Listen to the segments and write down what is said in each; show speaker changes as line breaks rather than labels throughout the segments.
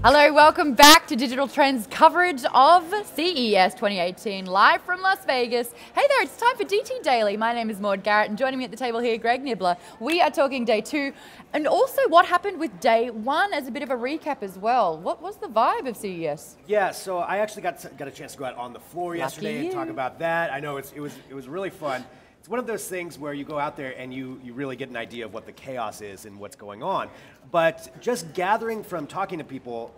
Hello, welcome back to Digital Trends coverage of CES 2018, live from Las Vegas. Hey there, it's time for DT Daily. My name is Maude, Garrett, and joining me at the table here, Greg Nibler. We are talking day 2, and also what happened with day 1 as a bit of a recap as well. What was the vibe of CES?
Yeah, so I actually got a chance to go out on the floor yesterday and talk about that. I know it was really fun. It's one of those things where you go out there and you really get an idea of what the chaos is and what's going on. But just gathering from talking to people,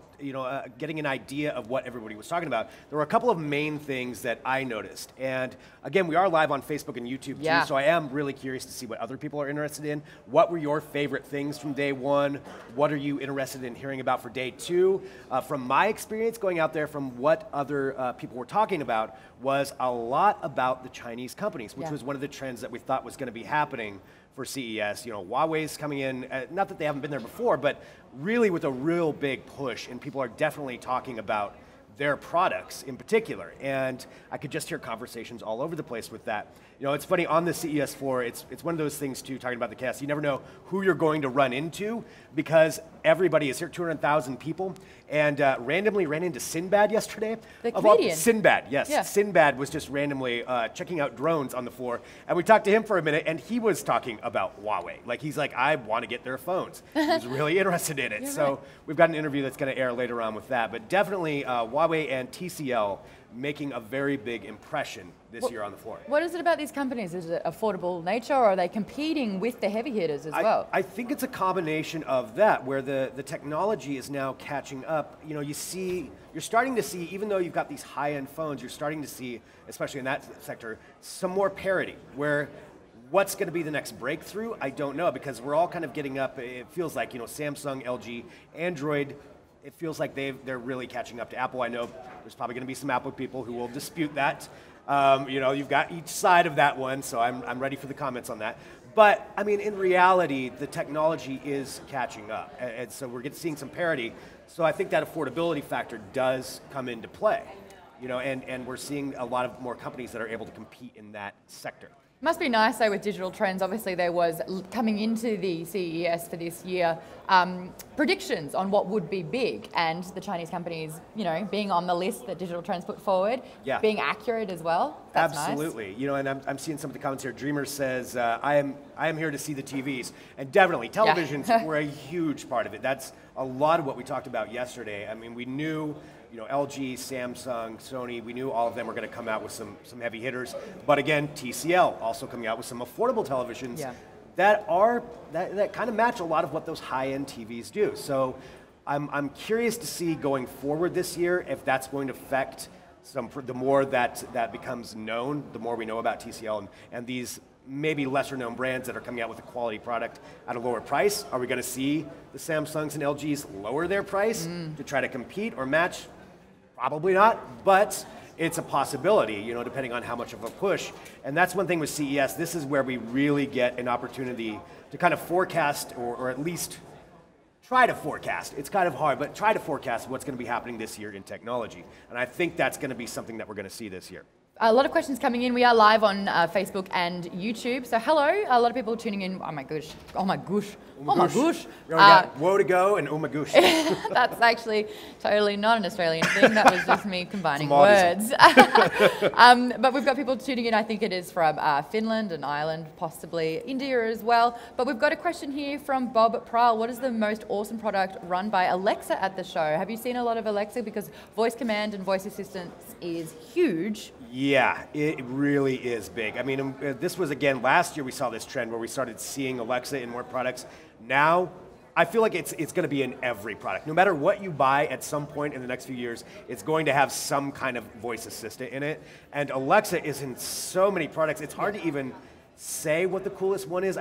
getting an idea of what everybody was talking about, there were a couple of main things that I noticed. And again, we are live on Facebook and YouTube too, so I am really curious to see what other people are interested in. What were your favorite things from day 1? What are you interested in hearing about for day 2? From my experience going out there, from what other people were talking about, was a lot about the Chinese companies, which was one of the trends that we thought was going to be happening for CES. Huawei's coming in, not that they haven't been there before, but really with a real big push, and people are definitely talking about their products in particular. And I could just hear conversations all over the place with that. It's funny, on the CES floor, it's one of those things too, talking about the chaos, you never know who you're going to run into, because everybody is here, 200,000 people, and randomly ran into Sinbad yesterday.
The comedian.
Sinbad, yes.
Yeah.
Sinbad was just randomly checking out drones on the floor, and we talked to him for a minute, and he was talking about Huawei. He's like, I want to get their phones. He was really interested in it. So we've got an interview that's going to air later on with that, but definitely Huawei and TCL making a very big impression this year on the floor.
What is it about these companies? Is it affordable nature, or are they competing with the heavy hitters as well?
I think it's a combination of that, where the technology is now catching up. You're starting to see, even though you've got these high-end phones, you're starting to see, especially in that sector, some more parity, where what's going to be the next breakthrough, I don't know, because we're all kind of getting up, it feels like, Samsung, LG, Android, it feels like they're really catching up to Apple. I know there's probably going to be some Apple people who will dispute that. You've got each side of that one, so I'm ready for the comments on that. But, in reality, the technology is catching up, and so we're seeing some parity. So I think that affordability factor does come into play, and we're seeing a lot of more companies that are able to compete in that sector.
Must be nice though with digital trends. Obviously there was, coming into the CES for this year, predictions on what would be big, and the Chinese companies, being on the list that digital trends put forward, being accurate as well. That's
absolutely
nice.
And I'm seeing some of the comments here. Dreamer says, I am here to see the TVs, and definitely televisions were a huge part of it. That's a lot of what we talked about yesterday. We knew LG, Samsung, Sony, we knew all of them were going to come out with some heavy hitters. But again, TCL also coming out with some affordable televisions that kind of match a lot of what those high-end TVs do. So I'm curious to see going forward this year if that's going to affect the more that becomes known, the more we know about TCL and these maybe lesser known brands that are coming out with a quality product at a lower price. Are we going to see the Samsungs and LGs lower their price to try to compete or match? Probably not, but it's a possibility, depending on how much of a push. And that's one thing with CES. This is where we really get an opportunity to kind of forecast, or at least try to forecast. It's kind of hard, but try to forecast what's going to be happening this year in technology. And I think that's going to be something that we're going to see this year.
A lot of questions coming in. We are live on Facebook and YouTube. So hello, a lot of people tuning in. Oh my gosh. Oh my gosh. Oh my gosh.
We got woe to go and oh my gosh.
That's actually totally not an Australian thing. That was just me combining words. But we've got people tuning in. I think it is from Finland and Ireland, possibly India as well. But we've got a question here from Bob Prowl. What is the most awesome product run by Alexa at the show? Have you seen a lot of Alexa? Because voice command and voice assistance is huge.
Yeah, it really is big. This was, again, last year we saw this trend where we started seeing Alexa in more products. Now, I feel like it's going to be in every product. No matter what you buy at some point in the next few years, it's going to have some kind of voice assistant in it. And Alexa is in so many products, it's hard to even say what the coolest one is.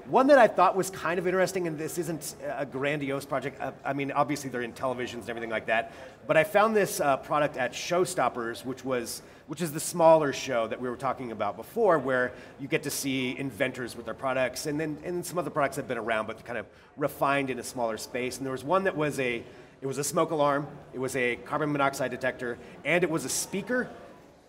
One that I thought was kind of interesting, and this isn't a grandiose project. Obviously they're in televisions and everything like that. But I found this product at Showstoppers, which is the smaller show that we were talking about before, where you get to see inventors with their products, and some other products that have been around, but kind of refined in a smaller space. And there was one that was it was a smoke alarm, it was a carbon monoxide detector, and it was a speaker,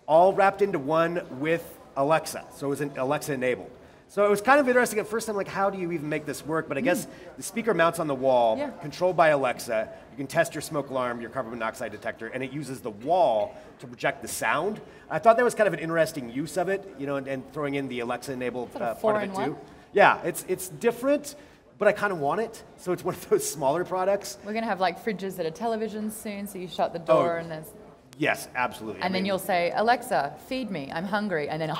all wrapped into one with Alexa. So it was Alexa enabled. So it was kind of interesting at first. I'm like, how do you even make this work? But I guess the speaker mounts on the wall, controlled by Alexa. You can test your smoke alarm, your carbon monoxide detector, and it uses the wall to project the sound. I thought that was kind of an interesting use of it, you know, and throwing in the Alexa enabled part of it too. Yeah, it's different, but I kind of want it. So it's one of those smaller products.
We're gonna have like fridges that are televisions soon, so you shut the door and there's.
Yes, absolutely.
And then you'll say, Alexa, feed me, I'm hungry, and then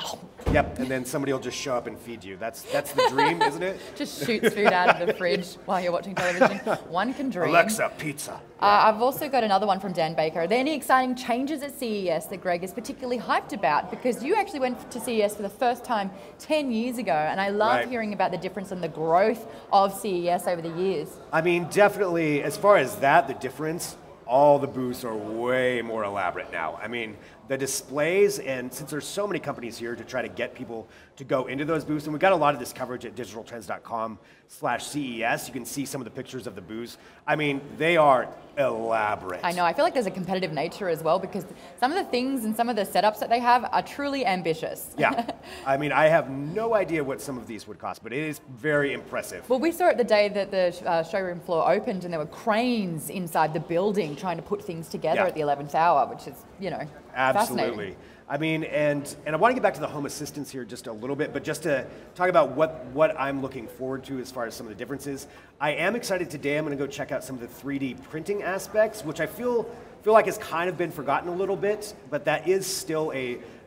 Yep, and then somebody will just show up and feed you. That's the dream, isn't it?
Just shoots food out of the fridge while you're watching television. One can dream.
Alexa, pizza.
I've also got another one from Dan Baker. Are there any exciting changes at CES that Greg is particularly hyped about? Because you actually went to CES for the first time 10 years ago, and I love hearing about the difference and the growth of CES over the years.
I mean, definitely, as far as that, the difference, all the booths are way more elaborate now. I mean, the displays, and since there's so many companies here to try to get people to go into those booths, and we've got a lot of this coverage at digitaltrends.com/CES. You can see some of the pictures of the booths. I mean, they are elaborate.
I know, I feel like there's a competitive nature as well, because some of the things and some of the setups that they have are truly ambitious.
Yeah, I mean, I have no idea what some of these would cost, but it is very impressive.
Well, we saw it the day that the showroom floor opened, and there were cranes inside the building trying to put things together at the 11th hour, which is, you know,
absolutely. I mean, and I want to get back to the home assistants here just a little bit, but just to talk about what I'm looking forward to as far as some of the differences. I am excited today. I'm going to go check out some of the 3D printing aspects, which I feel like has kind of been forgotten a little bit, but that is still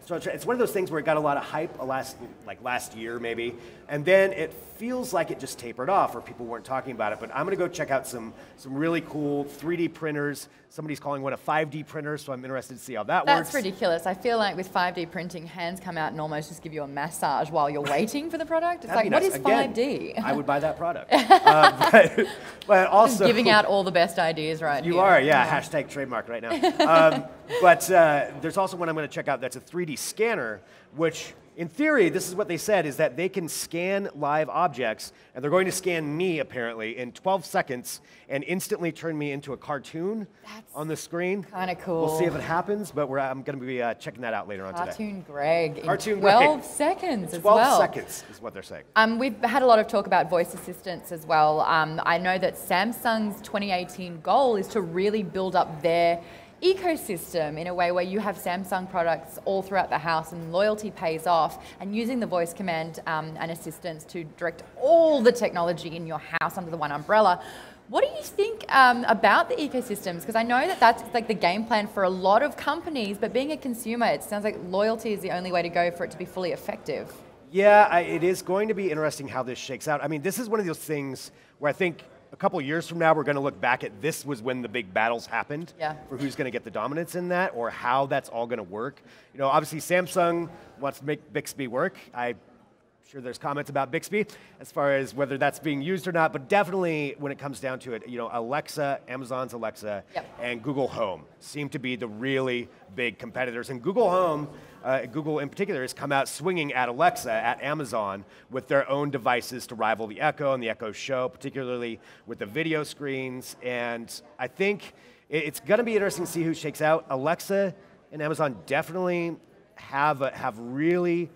so it's one of those things where it got a lot of hype last year maybe, and then it feels like it just tapered off or people weren't talking about it. But I'm going to go check out some really cool 3D printers. Somebody's calling one a 5D printer, so I'm interested to see how that works.
That's ridiculous. I feel like with 5D printing, hands come out and almost just give you a massage while you're waiting for the product. It's like, what is 5D?
I would buy that product. But also...
Just giving out all the best ideas right
You
here.
are, yeah. Hashtag trademark right now. But there's also one I'm going to check out that's a 3D scanner, which in theory, this is what they said, is that they can scan live objects, and they're going to scan me, apparently, in 12 seconds and instantly turn me into a cartoon on the screen.
Kind of cool.
We'll see if it happens, but I'm going to be checking that out later on today.
Cartoon Greg
Cartoon
in 12 seconds as well.
12 seconds is what they're saying.
We've had a lot of talk about voice assistants as well. I know that Samsung's 2018 goal is to really build up their ecosystem in a way where you have Samsung products all throughout the house and loyalty pays off, and using the voice command and assistants to direct all the technology in your house under the one umbrella. What do you think about the ecosystems? Because I know that that's like the game plan for a lot of companies, but being a consumer, it sounds like loyalty is the only way to go for it to be fully effective.
Yeah, it is going to be interesting how this shakes out. I mean, this is one of those things where I think a couple years from now, we're going to look back at this was when the big battles happened for who's going to get the dominance in that, or how that's all going to work. You know, obviously Samsung wants to make Bixby work. I'm sure there's comments about Bixby as far as whether that's being used or not, but definitely when it comes down to it, you know, Alexa, Amazon's Alexa, and Google Home seem to be the really big competitors. And Google Home, Google in particular, has come out swinging at Alexa, at Amazon, with their own devices to rival the Echo and the Echo Show, particularly with the video screens. And I think it's going to be interesting to see who shakes out. Alexa and Amazon definitely have really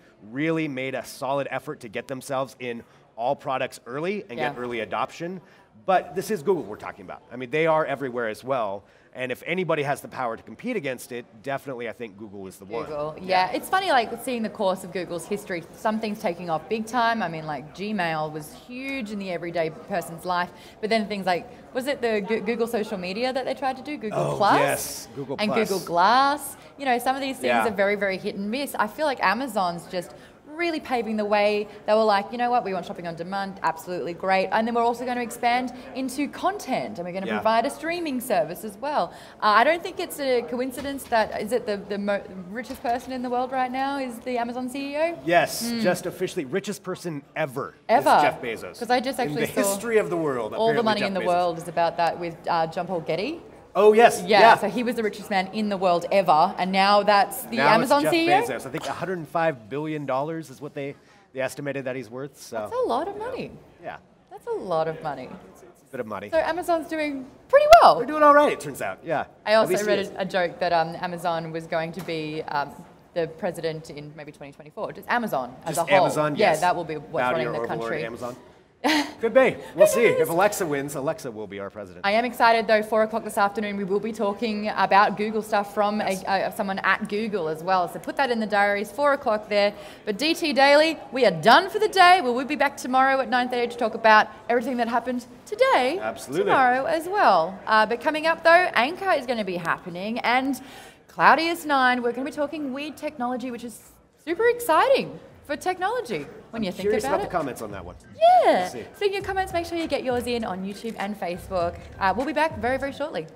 made a solid effort to get themselves in all products early and get early adoption. But this is Google we're talking about. I mean, they are everywhere as well. And if anybody has the power to compete against it, definitely I think Google is the one.
Google, yeah. It's funny, like seeing the course of Google's history, some things taking off big time. I mean, like Gmail was huge in the everyday person's life, but then things like, was it the Google social media that they tried to do? Google Plus?
Yes, Google Plus.
And Google Glass. You know, some of these things are very, very hit and miss. I feel like Amazon's just really paving the way. They were like, you know what, we want shopping on demand, absolutely great. And then we're also going to expand into content, and we're going to provide a streaming service as well. I don't think it's a coincidence that, is it the richest person in the world right now is the Amazon CEO?
Yes, just officially richest person ever. Is Jeff Bezos.
Because I just actually
in the history of the world.
All the money in the world is about that with John Paul Getty.
Oh, yes.
Yeah, so he was the richest man in the world ever, and now that's the Amazon
it's
CEO?
Jeff Bezos. I think $105 billion is what they estimated that he's worth. So.
That's a lot of money.
Yeah.
That's a lot of money.
It's a bit of money.
So Amazon's doing pretty well.
They're doing all right, it turns out, yeah.
I also read a joke that Amazon was going to be the president in maybe 2024. Just Amazon as
Just
a whole.
Amazon, yes.
Yeah, that will be what's
Bounty
running the
or Overlord
country.
Amazon. Could be. We'll see. If Alexa wins, Alexa will be our president.
I am excited though, 4 o'clock this afternoon, we will be talking about Google stuff from someone at Google as well. So put that in the diaries, 4 o'clock there. But DT Daily, we are done for the day. We will be back tomorrow at 9:30 to talk about everything that happened today.
Absolutely.
Tomorrow as well. But coming up though, Anchor is going to be happening, and Cloudiest 9, we're going to be talking weed technology, which is super exciting for technology when you think about it.
Curious about the comments on that one.
Yeah. Speaking of comments, make sure you get yours in on YouTube and Facebook. We'll be back very, very shortly.